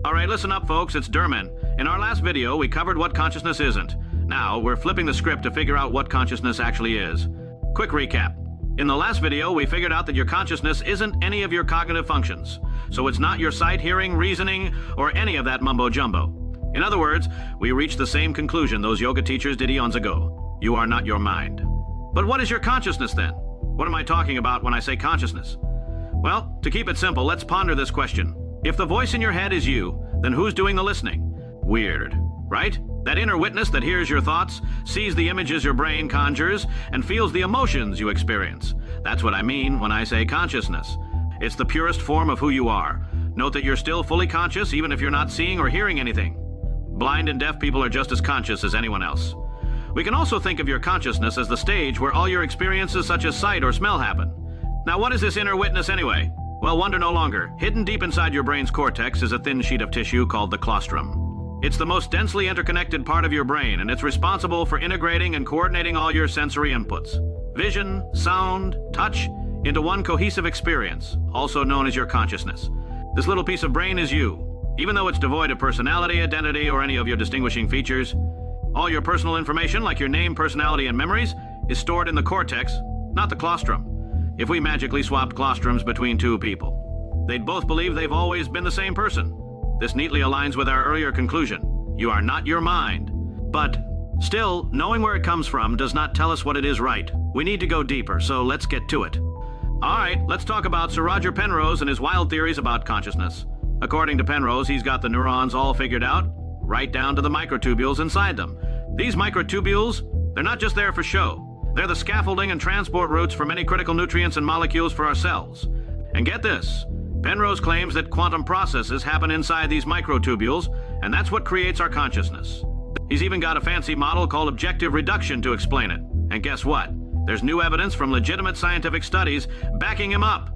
Alright, listen up folks, it's Derman. In our last video, we covered what consciousness isn't. Now, we're flipping the script to figure out what consciousness actually is. Quick recap. In the last video, we figured out that your consciousness isn't any of your cognitive functions. So it's not your sight, hearing, reasoning, or any of that mumbo-jumbo. In other words, we reached the same conclusion those yoga teachers did eons ago. You are not your mind. But what is your consciousness then? What am I talking about when I say consciousness? Well, to keep it simple, let's ponder this question. If the voice in your head is you, then who's doing the listening? Weird, right? That inner witness that hears your thoughts, sees the images your brain conjures, and feels the emotions you experience. That's what I mean when I say consciousness. It's the purest form of who you are. Note that you're still fully conscious even if you're not seeing or hearing anything. Blind and deaf people are just as conscious as anyone else. We can also think of your consciousness as the stage where all your experiences such as sight or smell happen. Now what is this inner witness anyway? Well, wonder no longer. Hidden deep inside your brain's cortex is a thin sheet of tissue called the claustrum. It's the most densely interconnected part of your brain, and it's responsible for integrating and coordinating all your sensory inputs. Vision, sound, touch, into one cohesive experience, also known as your consciousness. This little piece of brain is you. Even though it's devoid of personality, identity, or any of your distinguishing features, all your personal information, like your name, personality, and memories, is stored in the cortex, not the claustrum. If we magically swapped claustrums between two people, they'd both believe they've always been the same person. This neatly aligns with our earlier conclusion. You are not your mind. But still, knowing where it comes from does not tell us what it is right. We need to go deeper, so let's get to it. All right, let's talk about Sir Roger Penrose and his wild theories about consciousness. According to Penrose, he's got the neurons all figured out, right down to the microtubules inside them. These microtubules, they're not just there for show. They're the scaffolding and transport routes for many critical nutrients and molecules for our cells. And get this, Penrose claims that quantum processes happen inside these microtubules, and that's what creates our consciousness. He's even got a fancy model called objective reduction to explain it. And guess what? There's new evidence from legitimate scientific studies backing him up.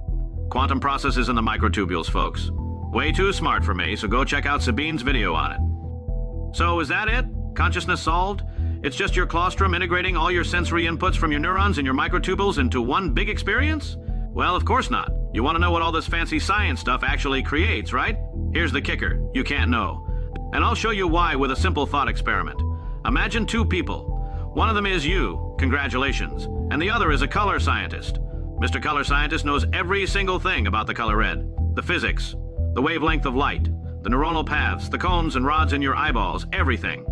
Quantum processes in the microtubules, folks. Way too smart for me, so go check out Sabine's video on it. So is that it? Consciousness solved? It's just your claustrum integrating all your sensory inputs from your neurons and your microtubules into one big experience? Well, of course not. You want to know what all this fancy science stuff actually creates, right? Here's the kicker. You can't know. And I'll show you why with a simple thought experiment. Imagine two people. One of them is you, congratulations, and the other is a color scientist. Mr. Color Scientist knows every single thing about the color red. The physics, the wavelength of light, the neuronal paths, the cones and rods in your eyeballs, everything.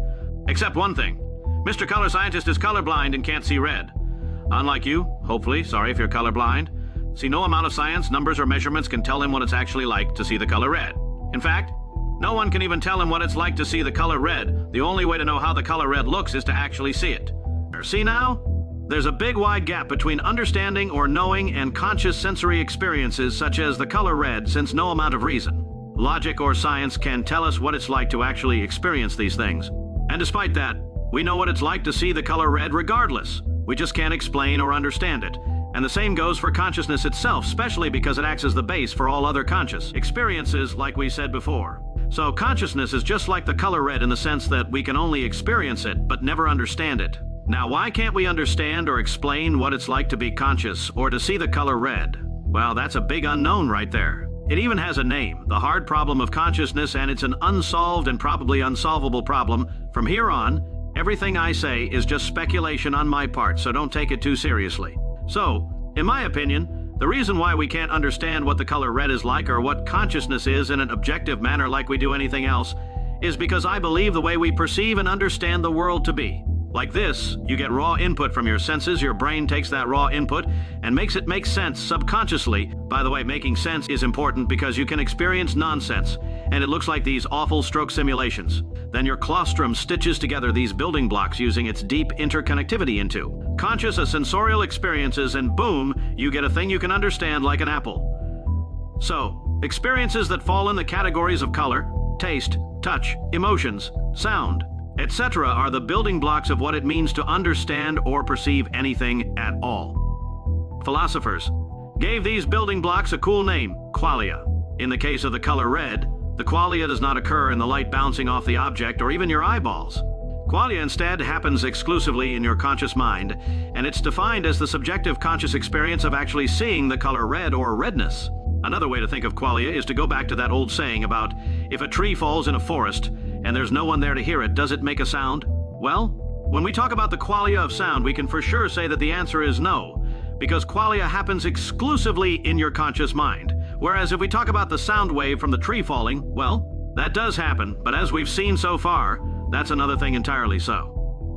Except one thing. Mr. Color Scientist is colorblind and can't see red. Unlike you, hopefully, sorry if you're colorblind. See, no amount of science, numbers, or measurements can tell him what it's actually like to see the color red. In fact, no one can even tell him what it's like to see the color red. The only way to know how the color red looks is to actually see it. See now? There's a big wide gap between understanding or knowing and conscious sensory experiences such as the color red, since no amount of reason, logic, or science can tell us what it's like to actually experience these things. And despite that, we know what it's like to see the color red regardless. We just can't explain or understand it. And the same goes for consciousness itself, especially because it acts as the base for all other conscious experiences, like we said before. So consciousness is just like the color red in the sense that we can only experience it, but never understand it. Now, why can't we understand or explain what it's like to be conscious or to see the color red? Well, that's a big unknown right there. It even has a name, the hard problem of consciousness, and it's an unsolved and probably unsolvable problem. From here on, everything I say is just speculation on my part, so don't take it too seriously. So, in my opinion, the reason why we can't understand what the color red is like or what consciousness is in an objective manner like we do anything else is because I believe the way we perceive and understand the world to be. Like this, you get raw input from your senses, your brain takes that raw input and makes it make sense subconsciously. By the way, making sense is important because you can experience nonsense, and it looks like these awful stroke simulations. Then your claustrum stitches together these building blocks using its deep interconnectivity into conscious sensorial experiences, and boom, you get a thing you can understand like an apple. So, experiences that fall in the categories of color, taste, touch, emotions, sound, etc. are the building blocks of what it means to understand or perceive anything at all. Philosophers gave these building blocks a cool name, qualia. In the case of the color red, the qualia does not occur in the light bouncing off the object or even your eyeballs. Qualia instead happens exclusively in your conscious mind, and it's defined as the subjective conscious experience of actually seeing the color red or redness. Another way to think of qualia is to go back to that old saying about if a tree falls in a forest and there's no one there to hear it, does it make a sound? Well, when we talk about the qualia of sound, we can for sure say that the answer is no, because qualia happens exclusively in your conscious mind. Whereas if we talk about the sound wave from the tree falling, well, that does happen, but as we've seen so far, that's another thing entirely so.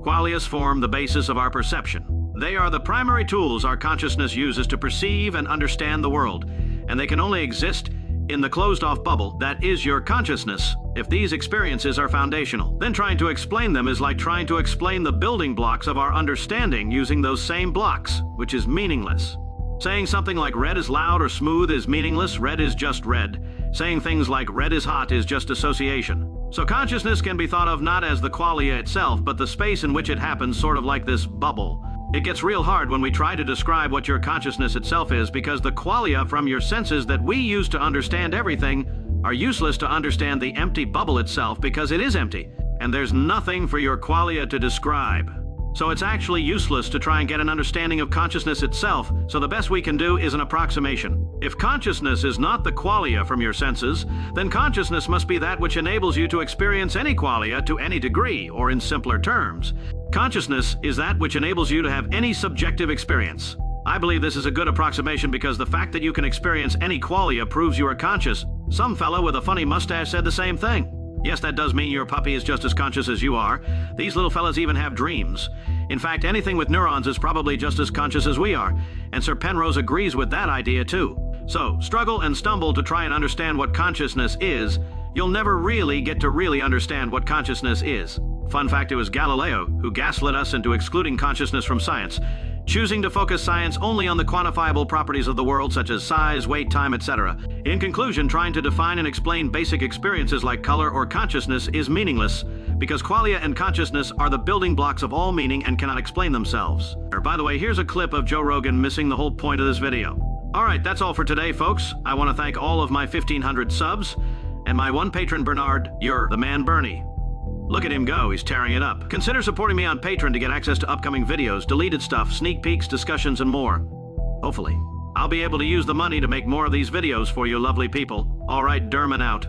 Qualias form the basis of our perception. They are the primary tools our consciousness uses to perceive and understand the world, and they can only exist in the closed-off bubble that is your consciousness if these experiences are foundational. Then trying to explain them is like trying to explain the building blocks of our understanding using those same blocks, which is meaningless. Saying something like red is loud or smooth is meaningless, red is just red. Saying things like red is hot is just association. So consciousness can be thought of not as the qualia itself, but the space in which it happens, sort of like this bubble. It gets real hard when we try to describe what your consciousness itself is, because the qualia from your senses that we use to understand everything are useless to understand the empty bubble itself, because it is empty, and there's nothing for your qualia to describe. So it's actually useless to try and get an understanding of consciousness itself, so the best we can do is an approximation. If consciousness is not the qualia from your senses, then consciousness must be that which enables you to experience any qualia to any degree, or in simpler terms, consciousness is that which enables you to have any subjective experience. I believe this is a good approximation because the fact that you can experience any qualia proves you are conscious. Some fellow with a funny mustache said the same thing. Yes, that does mean your puppy is just as conscious as you are. These little fellas even have dreams. In fact, anything with neurons is probably just as conscious as we are, and Sir Penrose agrees with that idea too. So, struggle and stumble to try and understand what consciousness is, you'll never really get to really understand what consciousness is. Fun fact, it was Galileo who gaslit us into excluding consciousness from science, choosing to focus science only on the quantifiable properties of the world such as size, weight, time, etc. In conclusion, trying to define and explain basic experiences like color or consciousness is meaningless, because qualia and consciousness are the building blocks of all meaning and cannot explain themselves. By the way, here's a clip of Joe Rogan missing the whole point of this video. Alright, that's all for today, folks. I want to thank all of my 1,500 subs, and my one patron, Bernard. You're the man, Bernie. Look at him go, he's tearing it up. Consider supporting me on Patreon to get access to upcoming videos, deleted stuff, sneak peeks, discussions, and more. Hopefully. I'll be able to use the money to make more of these videos for you lovely people. Alright, Derman out.